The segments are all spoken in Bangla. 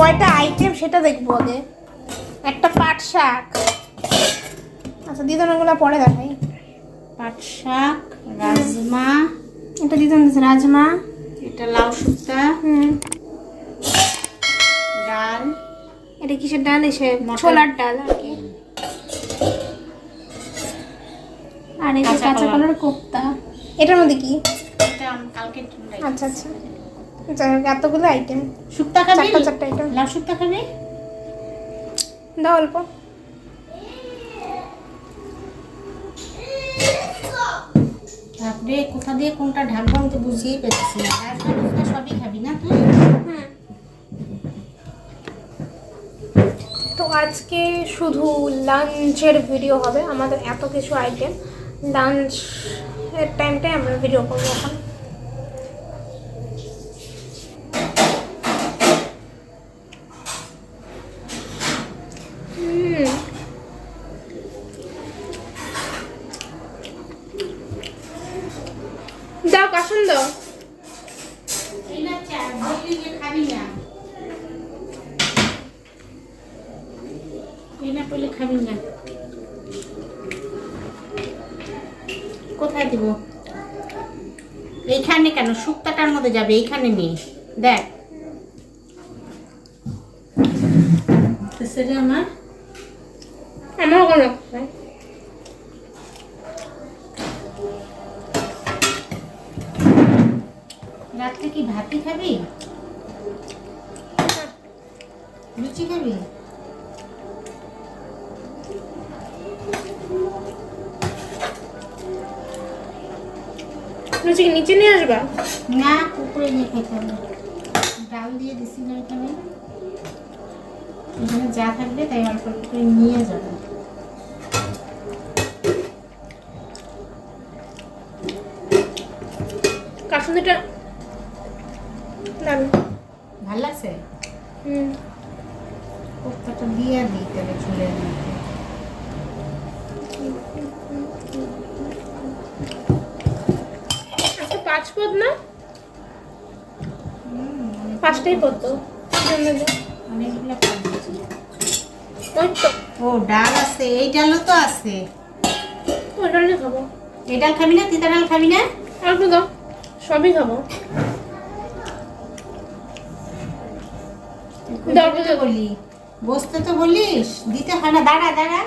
কয়টা আইটেম সেটা দেখবো আগে। একটা পাট শাক, আচ্ছা দিদন ওগুলো পরে দেখাই। পাট শাক, রাজমা, এটা দিদন রাজমা, এটা লাউ শুক্তা, ডাল, এটা কিসের ডাল? এসে ছোলার ডাল আর কি। আর এই যে কাঁচা কলার কোপ্তা। এটার মধ্যে কি? এটা কালকে আচ্ছা আচ্ছা, এতগুলো আইটেম। শুক্তা খাবি? চারটা আইটেম। লাউ শুক্তা খাবি? দাও অল্প। তারপরে কোথা দিয়ে কোনটা ঢাকবো আমি তো বুঝিয়েই পেয়েছি না। রাজমা সবই খাবি না তুই? তো আজকে শুধু লাঞ্চের ভিডিও হবে, আমাদের এত কিছু আইটেম। লাঞ্চ এর টাইমটাই আমরা ভিডিও করবো এখন। দাও কাসুন দাও। খাবি না, খাবি না। কোথায় দিব? এইখানে কেন? শুক্তাটার মধ্যে যাবে, এইখানে নেই। দেখ সেটা আমার কোনো রাত্রে কি ভাতই খাবি? লুচি খাবি? লুচি কি নিচে নিয়ে আসবা? না, উপরে নিয়ে খেতে হবে। ডাল দিয়ে দিছি না এখানে, এখানে যা থাকবে তাই অল্প অল্প করে নিয়ে যাবে। কাসুন্দিটা দারুণ ভাল লাগছে। হুম, কোপ্তাটা দিয়ে দিই তবে চুলের মধ্যে। আচ্ছা 5 পদ না? 5টাই পদ তো অনেকগুলো পদ আছে। ওই তো ও ডাল আছে, এই ডালও তো আছে। ওই ডালই খাবো। এই ডাল খাবি না? তিতা ডাল খাবি না? অল্প দাও, সবই খাবো। বলি বসতে তো বলিস, দিতে হয় না। দাঁড়া দাঁড়া,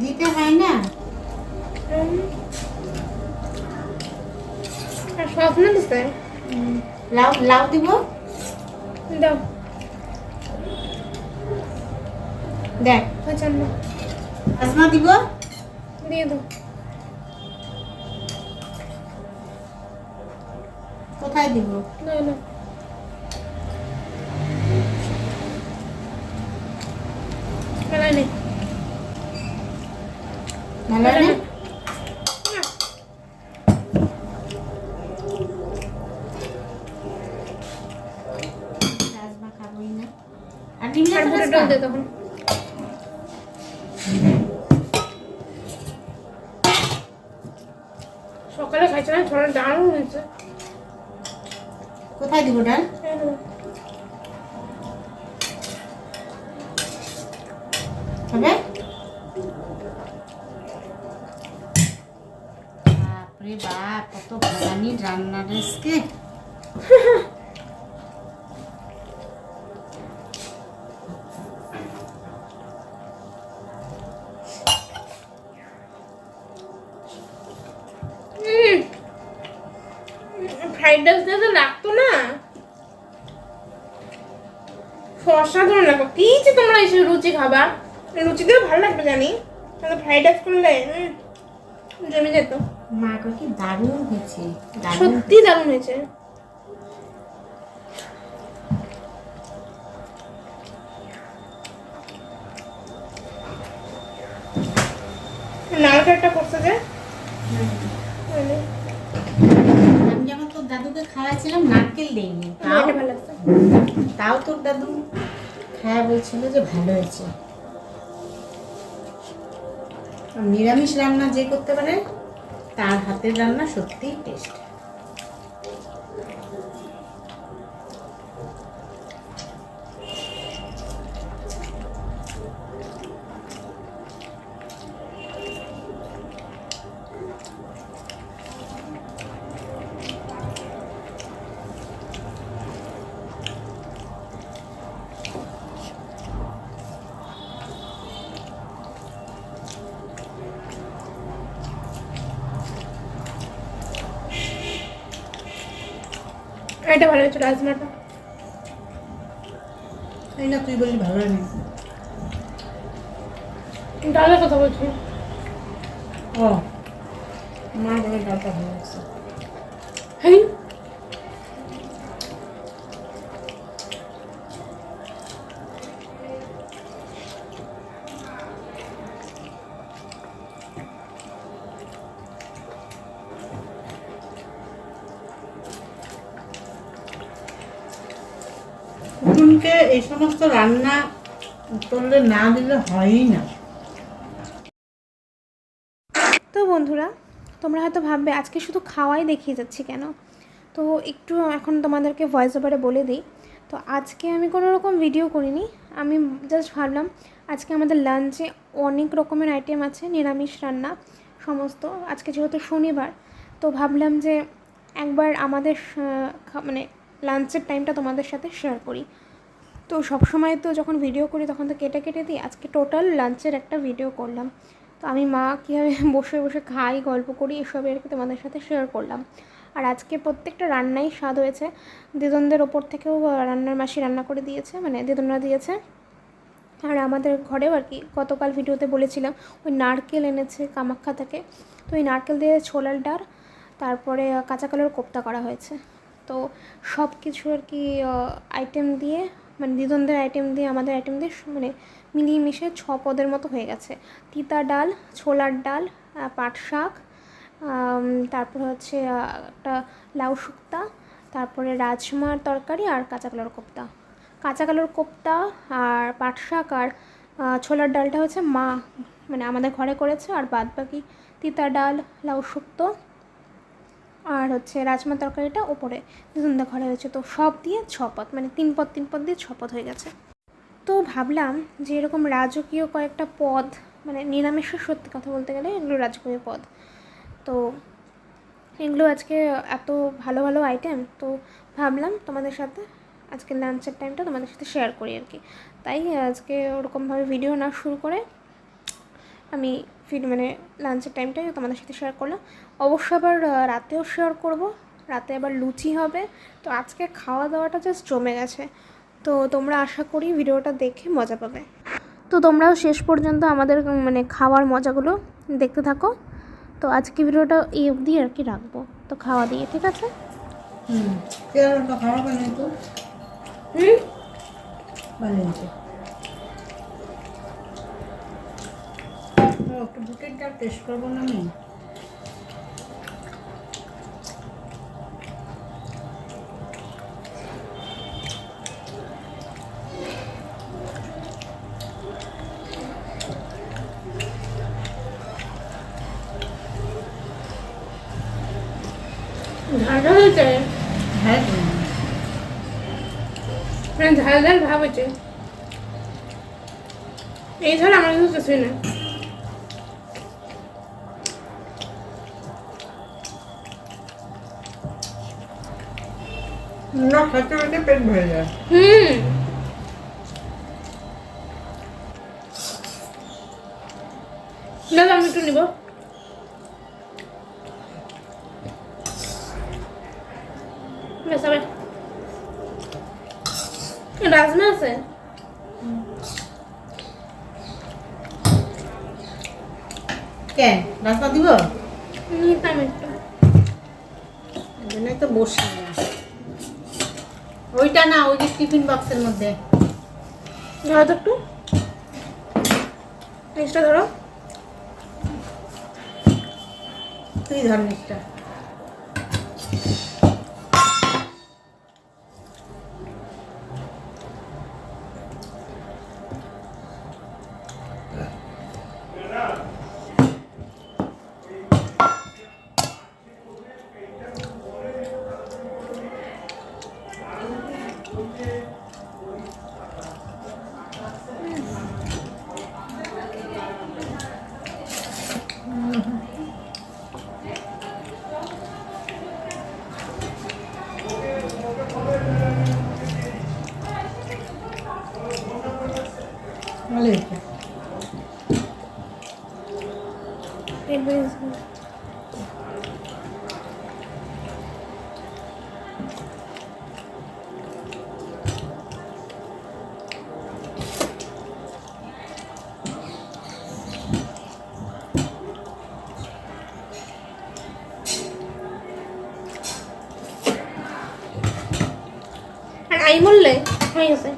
দিতে হয় না। আর স্বপ্ন দিছে লাউ লাউ দিব, দাও। দেখ। আচ্ছা না, রাজমা দিব, দিয়ে দাও। কোথায় দিব? না না, মেলায় নেই। ভালো হয় না? রাজমা খাবোই না। আর ডিম আর বুটের ডাল দে তখন। সকালে খাইছে না, ছোলার ডাল হয়েছে। কোথায় দিব ডাল? হবে? বাপরে বাপ, কত ভাগানি রান্নার আজকে। ফ্রাইড রাইস দিয়ে তো লাগতো না, অসাধারণ লাগবে। কি যে তোমরা এসে রুচি খাবা, লুচি দিয়েও ভালো লাগবে জানি, কিন্তু ফ্রাইড রাইস করলে জমে যেত। মা কি দারুণ হয়েছে, সত্যি দারুণ হয়েছে। নারকেলটা করছে যে আমি যখন তোর দাদুকে খাওয়াছিলাম নারকেল দেইনি, তাও তোর দাদু খাওয়া বলছিল যে ভালো হয়েছে। নিরামিষ রান্না যে করতে পারে তার হাতের রান্না সত্যিই টেস্ট। এটা ভালো হয়েছে রাজমাটা। এই না তুই বলি ভালো হয়নি। ডালের কথা বলছি। ও মা বলে ডালটা ভালো লাগছে। হ্যাঁ কুটুনকে এই সমস্ত রান্না করলে না দিলে হয়ই না। তো বন্ধুরা, তোমরা হয়তো ভাববে আজকে শুধু খাওয়াই দেখিয়ে যাচ্ছি কেন। তো একটু এখন তোমাদেরকে ভয়েস ওভারে বলে দিই। তো আজকে আমি কোনো রকম ভিডিও করিনি। আমি জাস্ট ভাবলাম আজকে আমাদের লাঞ্চে অনেক রকমের আইটেম আছে, নিরামিষ রান্না সমস্ত। আজকে যেহেতু শনিবার, তো ভাবলাম যে একবার আমাদের মানে লাঞ্চের টাইমটা তোমাদের সাথে শেয়ার করি। তো সবসময় তো যখন ভিডিও করি তখন তো কেটে কেটে দিই, আজকে টোটাল লাঞ্চের একটা ভিডিও করলাম। তো আমি মা কীভাবে বসে বসে খাই, গল্প করি, এসবই আর কি তোমাদের সাথে শেয়ার করলাম। আর আজকে প্রত্যেকটা রান্নাই স্বাদ হয়েছে। দিদনদের ওপর থেকেও রান্নার মাসি রান্না করে দিয়েছে, মানে দিদনরা দিয়েছে। আর আমাদের ঘরেও আর কি গতকাল ভিডিওতে বলেছিলাম ওই নারকেল এনেছে কামাখ্যা থেকে। তো ওই নারকেল দিয়ে ছোলার ডাল, তারপরে কাঁচা কলার কোপ্তা করা হয়েছে। তো সব কিছু আর কি আইটেম দিয়ে, মানে দিদনদের আইটেম দিয়ে আমাদের আইটেম দিয়ে মানে মিলিয়ে মিশে 6 পদের মতো হয়ে গেছে। তিতা ডাল, ছোলার ডাল, পাট শাক, তারপর হচ্ছে একটা লাউ শুক্তা, তারপরে রাজমার তরকারি আর কাঁচা কলার কোপ্তা। কাঁচা কলার কোপ্তা আর পাট শাক আর ছোলার ডালটা হচ্ছে মা মানে আমাদের ঘরে করেছে, আর বাদ বাকি তিতা ডাল, লাউ শুক্তো আর হচ্ছে রাজমা তরকারিটা ওপরে দিদুনদা ঘরে হয়েছে। তো সব দিয়ে 6 পদ, মানে 3 পদ 3 পদ দিয়ে 6 পদ হয়ে গেছে। তো ভাবলাম যে এরকম রাজকীয় কয়েকটা পদ, মানে নিরামিষের সত্যি কথা বলতে গেলে এগুলো রাজকীয় পদ। তো এগুলো আজকে এত ভালো ভালো আইটেম, তো ভাবলাম তোমাদের সাথে আজকে লাঞ্চের টাইমটা তোমাদের সাথে শেয়ার করি আর কি। তাই আজকে ওরকমভাবে ভিডিও না শুরু করে আমি মানে লাঞ্চের টাইমটাই তোমাদের সাথে শেয়ার করলাম। অবশ্য আবার রাতেও শেয়ার করব, রাতে আবার লুচি হবে। তো আজকে খাওয়া দাওয়াটা জাস্ট জমে গেছে। তো তোমরা আশা করি ভিডিওটা দেখে মজা পাবে। তো তোমরাও শেষ পর্যন্ত আমাদের মানে খাওয়ার মজাগুলো দেখতে থাকো। তো আজকে ভিডিওটা এই অবধি আর কি রাখবো, তো খাওয়া দিয়ে, ঠিক আছে? খাওয়া বানিয়ে তো বানিয়েছে একটু বুটের ডাল টেস্ট করবো না আমি। ঝাল ঝাল হয়েছে, হ্যাঁ মানে ঝাল ঝাল ভাব হয়েছে। এই ঝাল আমার কাছে কিছুই না। না খেতে খেতে পেট ভরে যায়। দাদা আমি একটু নিব। রাজমা আছে, কেন রাস্তা দিব নিতাম একটু। তো বসে ওইটা না, ওই যে টিফিন বক্সের মধ্যে ধরো তো একটু, নিচটা ধরো। তুই ধর নিচটা। ভালো হয়েছে। এই মূল্যে হয়ে গেছে।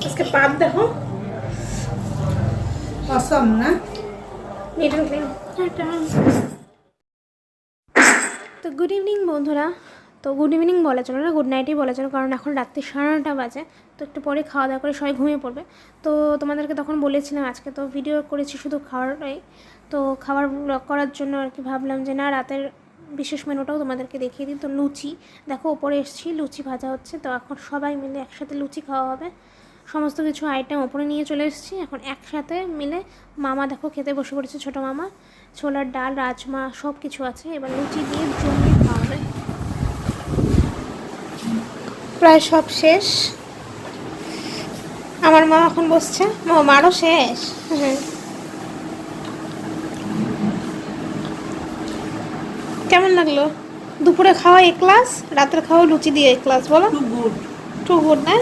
আজকে পাত দেখো অসম না নিট অ্যান্ড ক্লিন। তো গুড ইভিনিং বন্ধুরা। তো গুড ইভিনিং বলা চলো না, গুড নাইটই বলা চলো, কারণ এখন রাত্রি 9:30 বাজে। তো একটু পরে খাওয়া দাওয়া করে সবাই ঘুমিয়ে পড়বে। তো তোমাদেরকে তখন বলেছিলাম আজকে তো ভিডিও করেছি শুধু খাওয়ারটাই। তো খাবার ব্লগ করার জন্য আর কি ভাবলাম যে না, রাতের বিশেষ মেনুটাও তোমাদেরকে দেখিয়ে দিই। তো লুচি দেখো ওপরে এসেছি, লুচি ভাজা হচ্ছে। তো এখন সবাই মিলে একসাথে লুচি খাওয়া হবে। সমস্ত কিছু আইটেম ওপরে নিয়ে চলে এসেছি, এখন একসাথে মিলে মামা দেখো খেতে বসে পড়েছে, ছোটো মামা। ছোলার ডাল, রাজমা সব কিছু আছে, এবার লুচি দিয়ে জমিয়ে খাওয়া হবে। প্রায় সব শেষ, আমার মা এখন বসছে, মারও শেষ। হ্যাঁ, কেমন লাগলো? দুপুরে খাওয়া এক ক্লাস, রাতের খাওয়া লুচি দিয়ে এক ক্লাস, বলো। টু গুড না?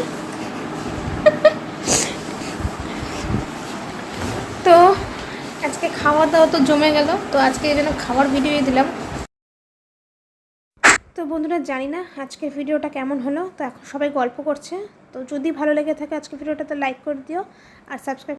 তো আজকে খাওয়া দাওয়া তো জমে গেল, তো আজকে এই জন্য খাওয়ার ভিডিও দিলাম। তো বন্ধুরা জানি না আজকের ভিডিওটা কেমন হলো, তো এখন সবাই গল্প করছে। তো যদি ভালো লেগে থাকে আজকের ভিডিওটাতে লাইক করে দিও আর সাবস্ক্রাইব